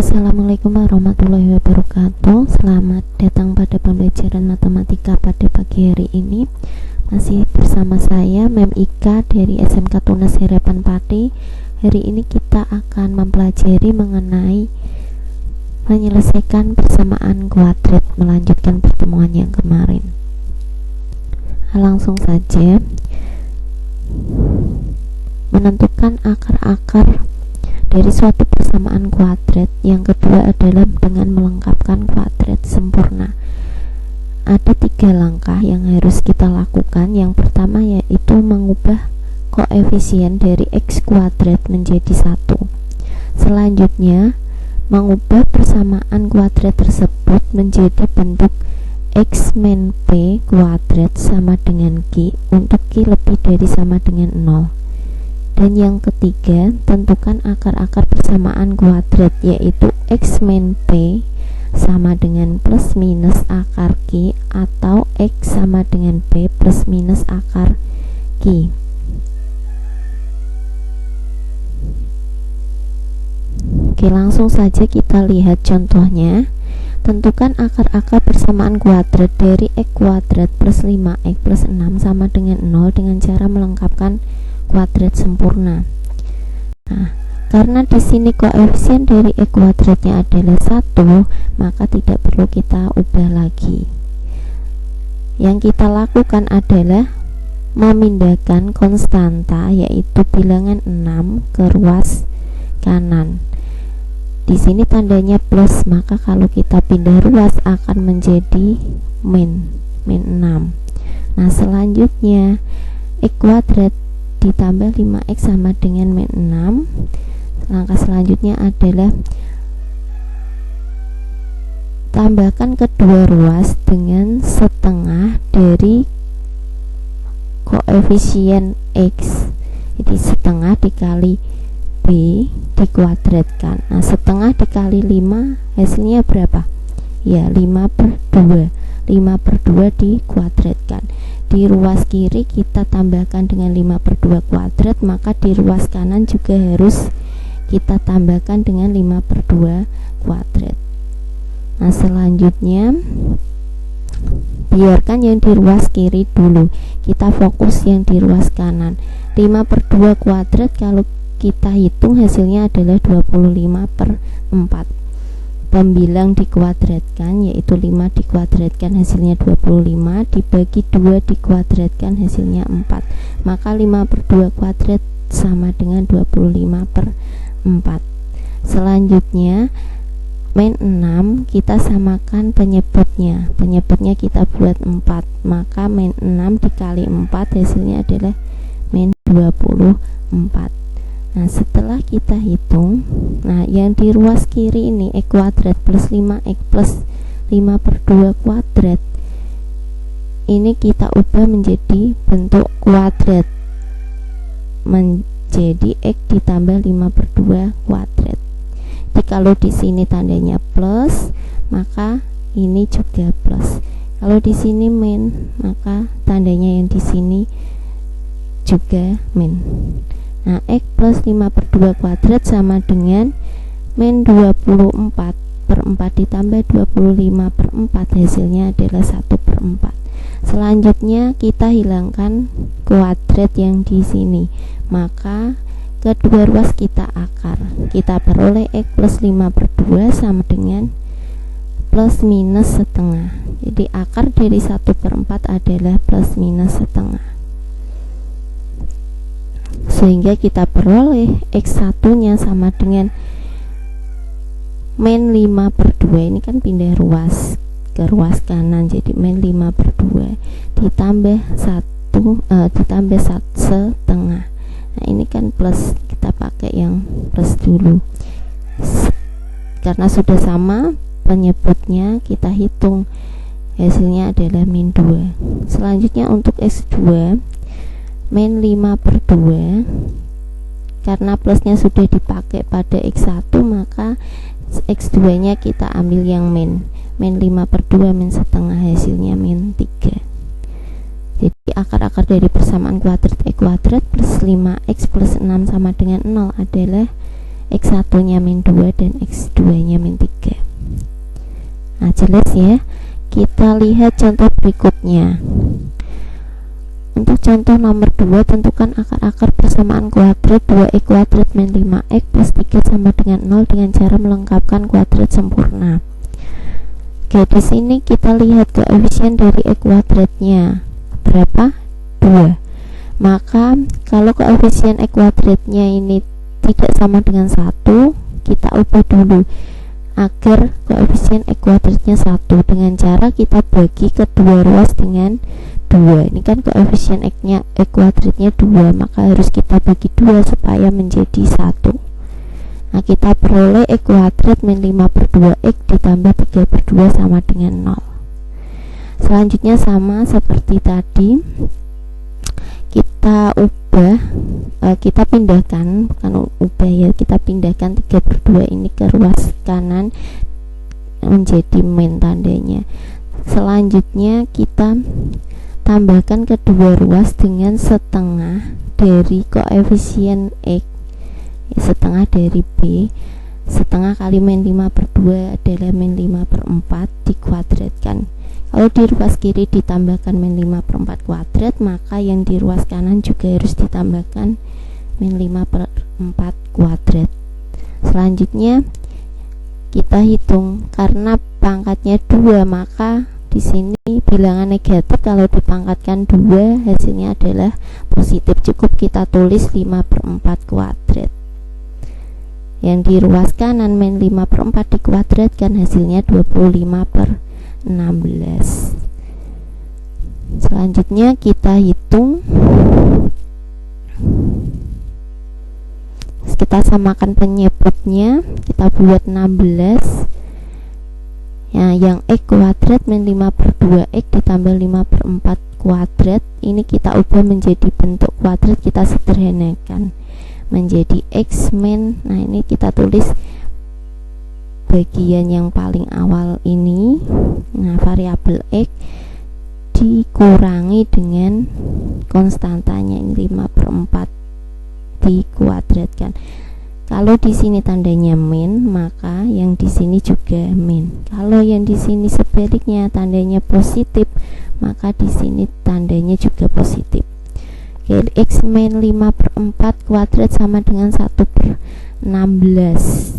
Assalamualaikum warahmatullahi wabarakatuh. Selamat datang pada pembelajaran matematika pada pagi hari ini. Masih bersama saya Mem Ika dari SMK Tunas Harapan Pati. Hari ini kita akan mempelajari mengenai menyelesaikan persamaan kuadrat, melanjutkan pertemuan yang kemarin. Langsung saja. Menentukan akar-akar dari suatu persamaan kuadrat. Yang kedua adalah dengan melengkapkan kuadrat sempurna. Ada 3 langkah yang harus kita lakukan. Yang pertama yaitu mengubah koefisien dari x kuadrat menjadi 1. Selanjutnya mengubah persamaan kuadrat tersebut menjadi bentuk x min p kuadrat sama dengan q untuk q lebih dari sama dengan 0. Dan yang ketiga, tentukan akar-akar persamaan kuadrat, yaitu x min p sama dengan plus minus akar q atau x sama dengan p plus minus akar q. Oke, langsung saja kita lihat contohnya. Tentukan akar-akar persamaan kuadrat dari x kuadrat plus 5x plus 6 sama dengan 0 dengan cara melengkapkan kuadrat sempurna. Nah, karena di sini koefisien dari x kuadratnya adalah 1, maka tidak perlu kita ubah lagi. Yang kita lakukan adalah memindahkan konstanta, yaitu bilangan 6 ke ruas kanan. Di sini tandanya plus, maka kalau kita pindah ruas akan menjadi min 6. Nah, selanjutnya x kuadrat ditambah 5x sama dengan min 6. Langkah selanjutnya adalah tambahkan kedua ruas dengan setengah dari koefisien x. Jadi setengah dikali b dikuadratkan. Nah, setengah dikali 5 hasilnya berapa? Ya, 5/2. 5/2 dikuadratkan. Di ruas kiri kita tambahkan dengan 5/2 kuadrat, maka di ruas kanan juga harus kita tambahkan dengan 5/2 kuadrat. Nah, selanjutnya biarkan yang di ruas kiri dulu, kita fokus yang di ruas kanan. 5/2 kuadrat kalau kita hitung hasilnya adalah 25/4. Pembilang dikuadratkan, yaitu 5 dikuadratkan hasilnya 25, dibagi 2 dikuadratkan hasilnya 4, maka 5/2 kuadrat sama dengan 25/4. Selanjutnya min 6 kita samakan penyebutnya kita buat 4, maka min 6 dikali 4 hasilnya adalah min 24. Nah, setelah kita hitung, nah yang di ruas kiri ini x kuadrat plus 5x plus 5/2 kuadrat ini kita ubah menjadi bentuk kuadrat, menjadi x ditambah 5/2 kuadrat. Jadi kalau di sini tandanya plus, maka ini juga plus. Kalau di sini min, maka tandanya yang di sini juga min. Nah, x plus 5/2 kuadrat sama dengan min 24/4 ditambah 25/4 hasilnya adalah 1/4. Selanjutnya kita hilangkan kuadrat yang di sini, maka kedua ruas kita akar. Kita peroleh x plus 5/2 sama dengan plus minus setengah. Jadi akar dari 1/4 adalah plus minus setengah, sehingga kita peroleh x1 nya sama dengan min 5/2. Ini kan pindah ruas ke ruas kanan, jadi min 5/2 ditambah 1 setengah. Nah, ini kan plus, kita pakai yang plus dulu. Karena sudah sama penyebutnya, kita hitung hasilnya adalah min 2. Selanjutnya untuk x2 min 5/2, karena plusnya sudah dipakai pada x1, maka x2 nya kita ambil yang min 5/2 min setengah hasilnya min 3. Jadi akar-akar dari persamaan kuadrat x kuadrat plus 5x plus 6 sama dengan 0 adalah X1 nya min 2 dan X2 nya min 3. Nah, jelas ya. Kita lihat contoh berikutnya. Untuk contoh nomor 2, tentukan akar-akar persamaan kuadrat 2x kuadrat min 5x plus 3 sama dengan 0 dengan cara melengkapkan kuadrat sempurna. Oke, di sini kita lihat koefisien dari x kuadratnya berapa? 2. Maka kalau koefisien x kuadratnya ini tidak sama dengan 1, kita ubah dulu agar koefisien x kuadratnya 1 dengan cara kita bagi kedua ruas dengan 2. Ini kan koefisien x kuadratnya 2, maka harus kita bagi 2 supaya menjadi 1. Nah, kita peroleh x kuadrat min 5/2x ditambah 3/2 sama dengan 0. Selanjutnya sama seperti tadi, kita ubah, kita pindahkan, bukan ubah ya, kita pindahkan 3/2 ini ke ruas kanan menjadi min tandanya. Selanjutnya kita tambahkan kedua ruas dengan setengah dari koefisien x, setengah dari b. Setengah kali min 5/2 adalah min 5/4 dikuadratkan. Kalau di ruas kiri ditambahkan min 5/4 kuadrat, maka yang di ruas kanan juga harus ditambahkan min 5/4 kuadrat. Selanjutnya kita hitung, karena pangkatnya 2, maka di sini bilangan negatif. Kalau dipangkatkan 2 hasilnya adalah positif. Cukup kita tulis 5/4 kuadrat. Yang di ruas kanan min 5/4 dikuadratkan hasilnya 25/16. Selanjutnya kita hitung, kita samakan penyebutnya, kita buat 16 ya, yang x kuadrat min 5/2x ditambah 5/4 kuadrat ini kita ubah menjadi bentuk kuadrat, kita sederhanakan menjadi x min, nah ini kita tulis bagian yang paling awal ini, nah variabel x dikurangi dengan konstantanya ini 5/4 dikuadratkan. Kalau di sini tandanya min, maka yang di sini juga min. Kalau yang di sini sebaliknya tandanya positif, maka di sini tandanya juga positif. Oke, x min 5/4 kuadrat sama dengan 1/16.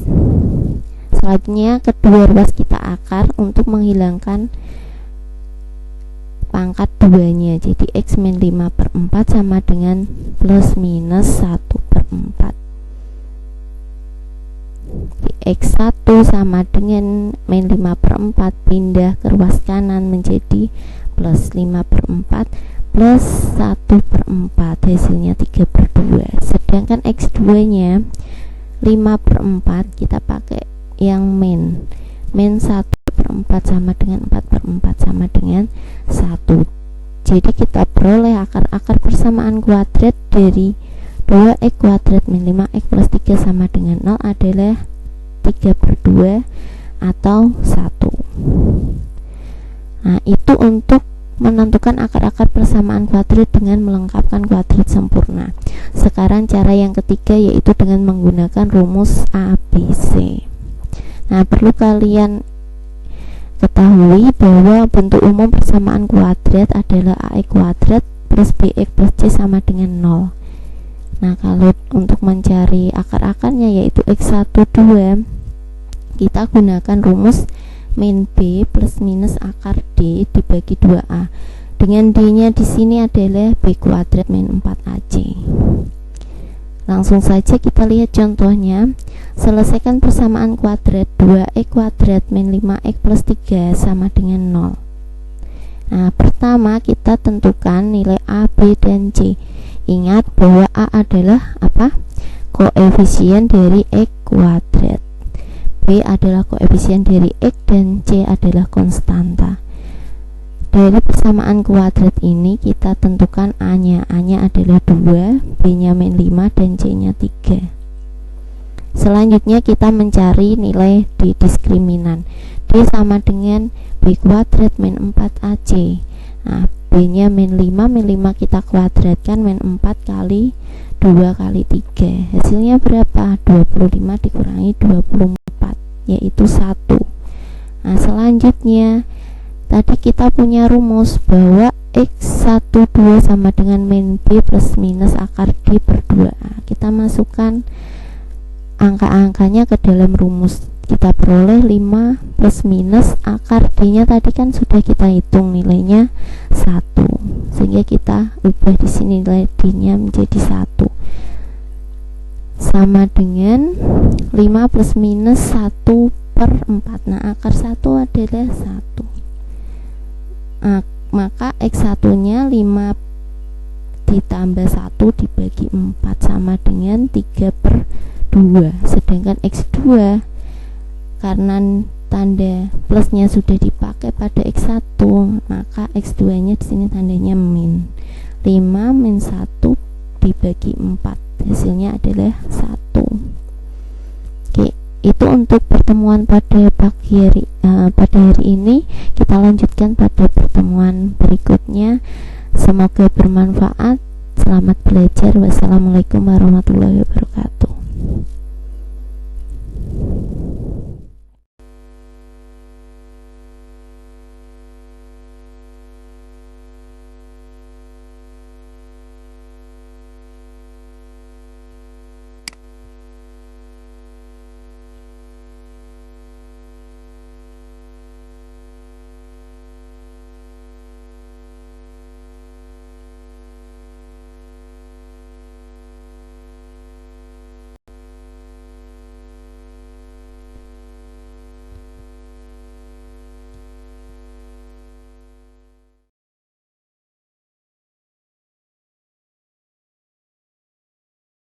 Selanjutnya kedua ruas kita akar untuk menghilangkan pangkat 2-nya. Jadi x min 5/4 sama dengan plus minus 1/4. X1 sama dengan min 5/4 pindah ke ruas kanan menjadi plus 5/4 plus 1/4, hasilnya 3/2. Sedangkan X2 nya 5/4 kita pakai yang min 1/4 sama dengan 4/4 sama dengan 1. Jadi kita peroleh akar-akar persamaan kuadrat dari 2x kuadrat min 5x plus 3 sama dengan 0 adalah 3/2 atau 1. Nah, itu untuk menentukan akar-akar persamaan kuadrat dengan melengkapkan kuadrat sempurna. Sekarang cara yang ketiga, yaitu dengan menggunakan rumus ABC. Nah, perlu kalian ketahui bahwa bentuk umum persamaan kuadrat adalah ax kuadrat plus bx plus c sama dengan 0. Nah, kalau untuk mencari akar-akarnya yaitu x1 2, kita gunakan rumus min b plus minus akar d dibagi 2a. Dengan d nya di sini adalah b kuadrat min 4ac. Langsung saja kita lihat contohnya. Selesaikan persamaan kuadrat 2x kuadrat min 5x plus 3 sama dengan 0. Nah, pertama kita tentukan nilai a, b, dan c. Ingat bahwa a adalah apa? Koefisien dari x kuadrat. B adalah koefisien dari x dan C adalah konstanta. Dari persamaan kuadrat ini kita tentukan A-nya. A-nya adalah 2, B-nya min 5 dan C-nya 3. Selanjutnya kita mencari nilai di diskriminan. D sama dengan B kuadrat min 4AC. Nah, B nya min 5, min 5 kita kuadratkan, min 4 kali 2 kali 3, hasilnya berapa? 25 dikurangi 24, yaitu 1. Nah selanjutnya tadi kita punya rumus bahwa X12 sama dengan min B plus minus akar D per 2A. Kita masukkan angka-angkanya ke dalam rumus, kita peroleh 5 plus minus akar D nya tadi kan sudah kita hitung nilainya 1, sehingga kita ubah di sini nilai D nya menjadi 1, sama dengan 5 plus minus 1 per 4. Nah akar 1 adalah 1. Maka X1 nya 5 ditambah 1 dibagi 4 sama dengan 3 per 2. Sedangkan X2 karena tanda plusnya sudah dipakai pada X1, maka X2 nya di sini tandanya min. 5 min 1 dibagi 4, hasilnya adalah 1. Oke, itu untuk pertemuan pada pagi hari ini. Kita lanjutkan pada pertemuan berikutnya. Semoga bermanfaat. Selamat belajar. Wassalamualaikum warahmatullahi wabarakatuh.